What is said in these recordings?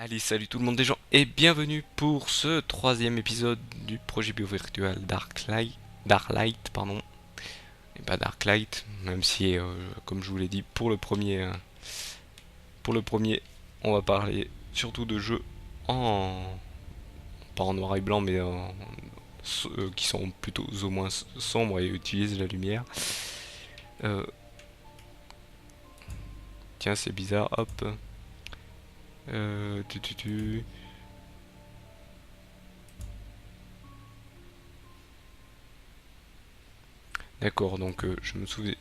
Allez, salut tout le monde des gens et bienvenue pour ce troisième épisode du projet biovirtuel Darklight, pardon, et pas Darklight, même si, comme je vous l'ai dit, pour le premier, on va parler surtout de jeux en, pas en noir et blanc, mais qui sont plutôt au moins sombres et utilisent la lumière. Euh, Tiens, c'est bizarre, hop. Euh, tu, tu, tu. D'accord, donc je me souviens.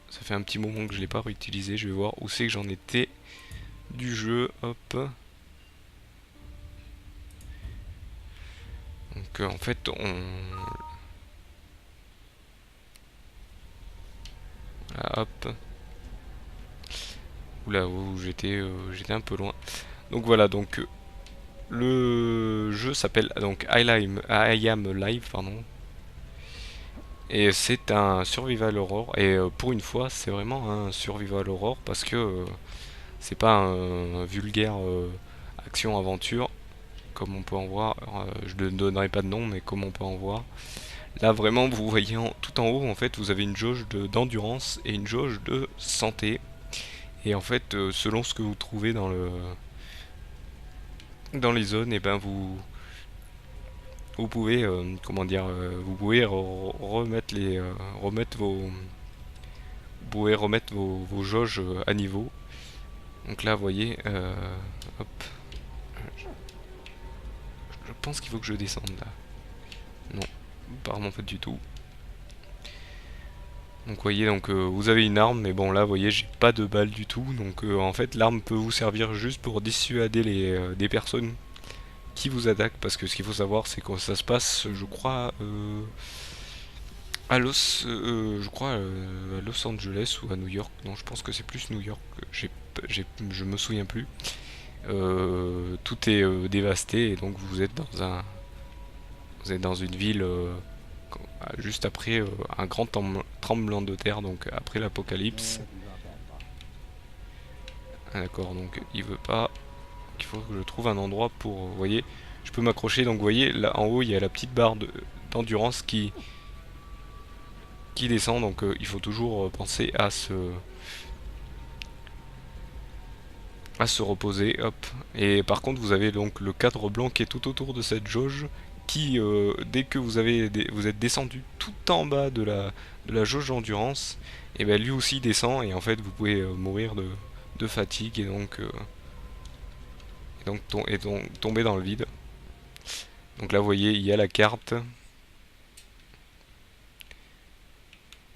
Ça fait un petit moment que je l'ai pas réutilisé. Je vais voir où c'est que j'en étais du jeu. Hop. Donc en fait on. Là, hop. Oula, où j'étais un peu loin. Donc voilà, donc le jeu s'appelle donc I Am Live, pardon. Et c'est un survival horror. Et pour une fois, c'est vraiment un survival horror parce que c'est pas un vulgaire action-aventure comme on peut en voir. Je ne donnerai pas de nom, mais comme on peut en voir. Là vraiment vous voyez tout en haut en fait vous avez une jauge d'endurance et une jauge de santé. Et en fait selon ce que vous trouvez dans les zones, et ben vous pouvez comment dire vous pouvez remettre vos jauges à niveau. Donc là vous voyez hop, je pense qu'il faut que je descende là. Non, apparemment pas du tout. Donc vous voyez, donc vous avez une arme, mais bon là vous voyez j'ai pas de balles du tout, donc en fait l'arme peut vous servir juste pour dissuader des personnes qui vous attaquent, parce que ce qu'il faut savoir c'est que ça se passe, je crois, à Los Angeles ou à New York. Non, je pense que c'est plus New York. Je me souviens plus. Tout est dévasté et donc vous êtes dans une ville juste après un grand tremblement de terre, donc après l'apocalypse. Ah, d'accord, donc il veut pas. Il faut que je trouve un endroit pour. Vous voyez, je peux m'accrocher. Donc vous voyez, là en haut, il y a la petite barre d'endurance qui descend. Donc il faut toujours penser à se reposer. Hop. Et par contre, vous avez donc le cadre blanc qui est tout autour de cette jauge. Qui, dès que vous êtes descendu tout en bas de la jauge d'endurance, et ben lui aussi descend. Et en fait, vous pouvez mourir de fatigue et donc tomber dans le vide. Donc là, vous voyez, il y a la carte.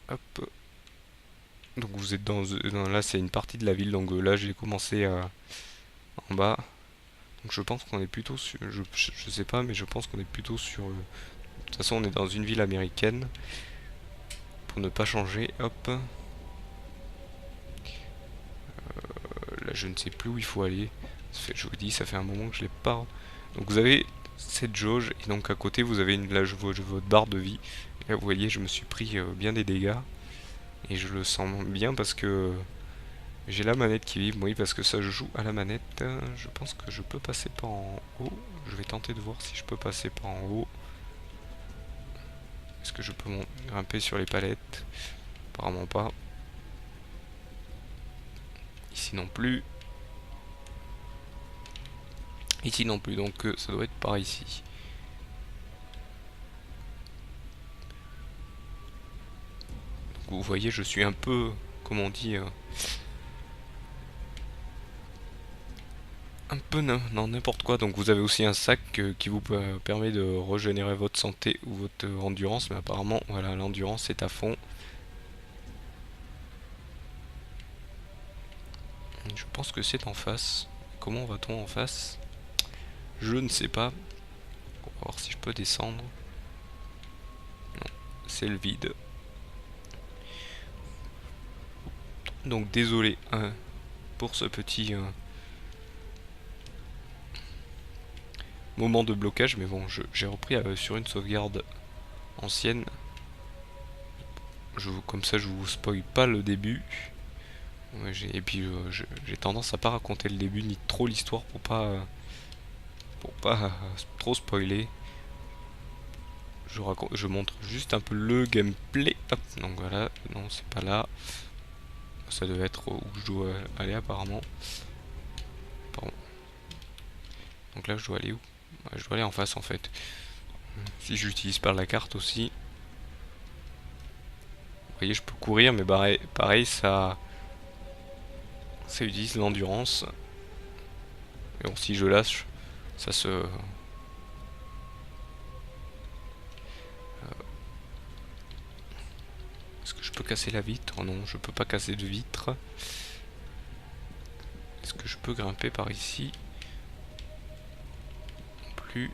Hop. Donc vous êtes là, c'est une partie de la ville. Donc là, j'ai commencé en bas. Donc je pense qu'on est plutôt sur. Je sais pas, mais je pense qu'on est plutôt sur. De toute façon, on est dans une ville américaine. Pour ne pas changer. Hop. Là, je ne sais plus où il faut aller. Je vous dis, ça fait un moment que je l'ai pas. Donc vous avez cette jauge. Et donc à côté, vous avez votre barre de vie. Et là, vous voyez, je me suis pris bien des dégâts. Et je le sens bien parce que j'ai la manette qui vibre, oui, parce que ça joue à la manette. Je pense que je peux passer par en haut. Je vais tenter de voir si je peux passer par en haut. Est-ce que je peux grimper sur les palettes? Apparemment pas. Ici non plus. Ici non plus, donc ça doit être par ici. Donc, vous voyez, je suis un peu, comment on dit, un peu dans n'importe quoi. Donc vous avez aussi un sac qui vous permet de régénérer votre santé ou votre endurance, mais apparemment, voilà, l'endurance est à fond. Je pense que c'est en face. Comment va-t-on en face? Je ne sais pas. On va voir si je peux descendre. Non, c'est le vide. Donc désolé pour ce petit moment de blocage, mais bon, j'ai repris sur une sauvegarde ancienne. Comme ça, je vous spoil pas le début. Ouais, et puis j'ai tendance à pas raconter le début ni trop l'histoire pour pas trop spoiler. Je montre juste un peu le gameplay. Hop, donc voilà, non c'est pas là. Ça devait être où je dois aller apparemment. Pardon. Donc là je dois aller où? Ouais, je dois aller en face en fait. Si j'utilise pas la carte aussi. Vous voyez, je peux courir, mais pareil ça utilise l'endurance. Et bon, si je lâche, ça se... Est-ce que je peux casser la vitre? Non, je peux pas casser de vitre. Est-ce que je peux grimper par ici? Non plus.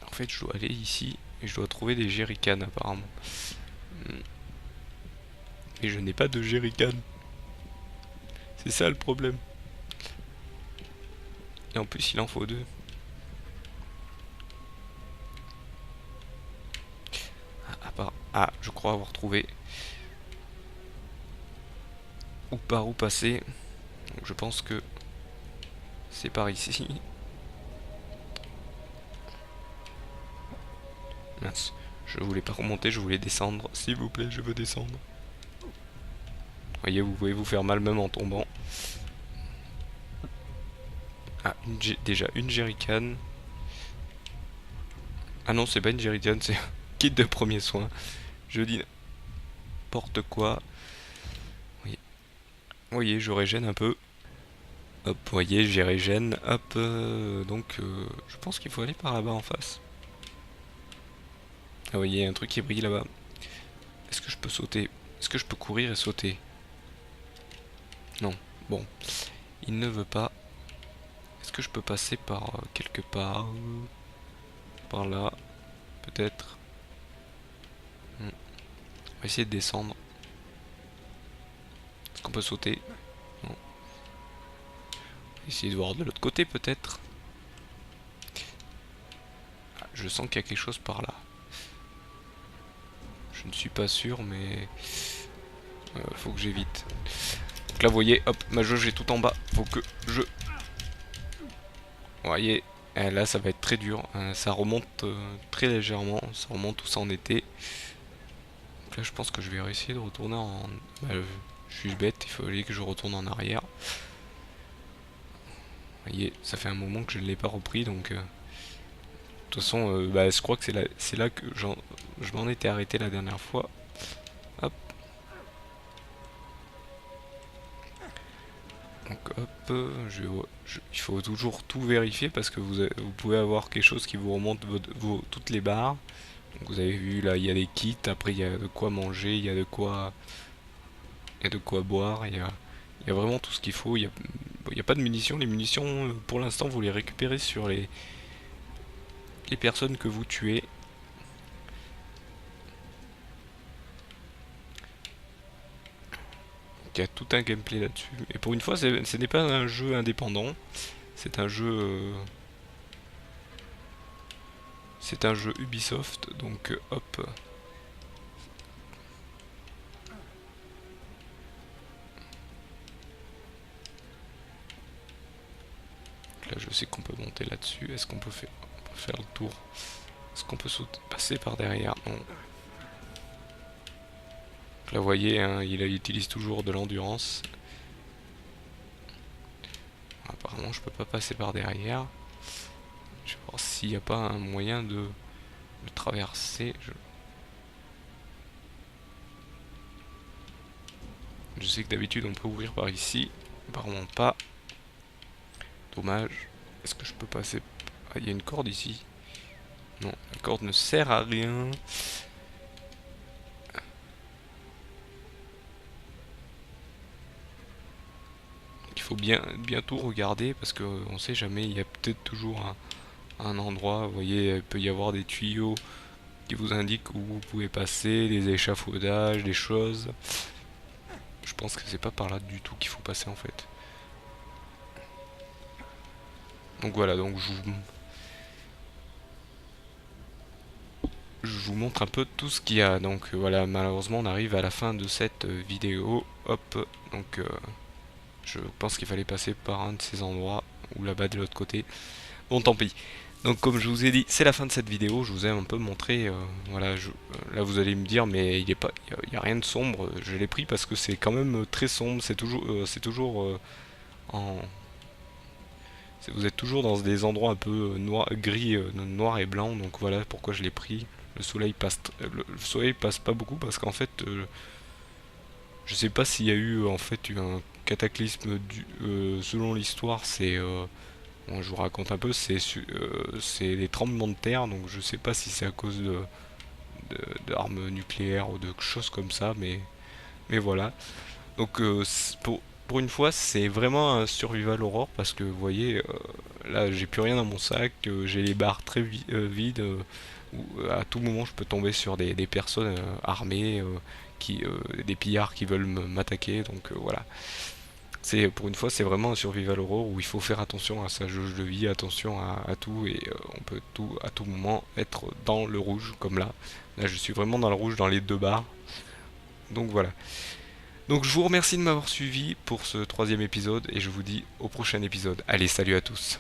En fait, je dois aller ici et je dois trouver des jerrycans apparemment. Et je n'ai pas de jerrycan. C'est ça le problème. Et en plus, il en faut deux. Ah, je crois avoir trouvé ou par où passer. Donc je pense que c'est par ici. Mince, je voulais pas remonter, je voulais descendre. S'il vous plaît, je veux descendre. Voyez, vous pouvez vous faire mal même en tombant. Ah, déjà une jerrycan. Ah non, c'est pas une jerrycan, c'est un kit de premiers soins. Je dis n'importe quoi. Oui. Voyez, je régène un peu. Hop, voyez, j'ai régène. Hop, donc je pense qu'il faut aller par là-bas en face. Ah, voyez, il y a un truc qui brille là-bas. Est-ce que je peux sauter? Est-ce que je peux courir et sauter? Non. Bon, il ne veut pas. Est-ce que je peux passer par quelque part? Par là, peut-être. On va essayer de descendre. Est-ce qu'on peut sauter? Non. Essayer de voir de l'autre côté peut-être. Ah, je sens qu'il y a quelque chose par là. Je ne suis pas sûr, mais faut que j'évite. Donc là, vous voyez, hop, ma jauge est tout en bas. Faut que je... Vous voyez, là, ça va être très dur. Ça remonte très légèrement. Ça remonte où ça en était. Donc là, je pense que je vais réussir de retourner en... Bah, je suis bête, il fallait que je retourne en arrière. Vous voyez, ça fait un moment que je ne l'ai pas repris, donc... de toute façon, bah, je crois que c'est là que je m'en étais arrêté la dernière fois. Hop. Donc hop, il faut toujours tout vérifier parce que vous pouvez avoir quelque chose qui vous remonte toutes les barres. Donc vous avez vu là, il y a des kits, après il y a de quoi manger, il y a de quoi boire, il y a vraiment tout ce qu'il faut. Il y a pas de munitions. Les munitions, pour l'instant, vous les récupérez sur les personnes que vous tuez. Il y a tout un gameplay là-dessus. Et pour une fois, ce n'est pas un jeu indépendant. C'est un jeu... c'est un jeu Ubisoft. Donc hop. Là, je sais qu'on peut monter là-dessus. Est-ce qu'on peut faire le tour? Est-ce qu'on peut passer par derrière? Non. Là, vous voyez, hein, il utilise toujours de l'endurance. Apparemment, je peux pas passer par derrière. Je vais voir s'il n'y a pas un moyen de traverser. Je sais que d'habitude, on peut ouvrir par ici. Apparemment pas. Dommage. Est-ce que je peux passer? Ah, il y a une corde ici. Non, la corde ne sert à rien. Il faut bien tout regarder parce qu'on sait jamais. Il y a peut-être toujours un endroit. Vous voyez, il peut y avoir des tuyaux qui vous indiquent où vous pouvez passer, des échafaudages, des choses. Je pense que c'est pas par là du tout qu'il faut passer en fait. Donc voilà, donc je vous montre un peu tout ce qu'il y a. Donc voilà, malheureusement on arrive à la fin de cette vidéo. Hop, donc je pense qu'il fallait passer par un de ces endroits ou là-bas de l'autre côté. Bon, tant pis. Donc comme je vous ai dit, c'est la fin de cette vidéo. Je vous ai un peu montré. Voilà, là vous allez me dire, mais il y a rien de sombre. Je l'ai pris parce que c'est quand même très sombre. C'est toujours en. Vous êtes toujours dans des endroits un peu gris, noir et blanc. Donc voilà pourquoi je l'ai pris. Le soleil passe pas beaucoup parce qu'en fait, je sais pas s'il y a eu en fait un cataclysme selon l'histoire. Bon, je vous raconte un peu, c'est des tremblements de terre, donc je sais pas si c'est à cause d'armes nucléaires ou de choses comme ça, mais voilà. Donc pour une fois, c'est vraiment un survival horror parce que vous voyez, là j'ai plus rien dans mon sac, j'ai les barres très vides, où à tout moment je peux tomber sur des personnes armées, des pillards qui veulent m'attaquer, donc voilà. Pour une fois, c'est vraiment un survival horror où il faut faire attention à sa jauge de vie, attention à tout, et on peut tout à tout moment être dans le rouge, comme là. Là, je suis vraiment dans le rouge dans les deux barres. Donc voilà. Donc je vous remercie de m'avoir suivi pour ce troisième épisode et je vous dis au prochain épisode. Allez, salut à tous.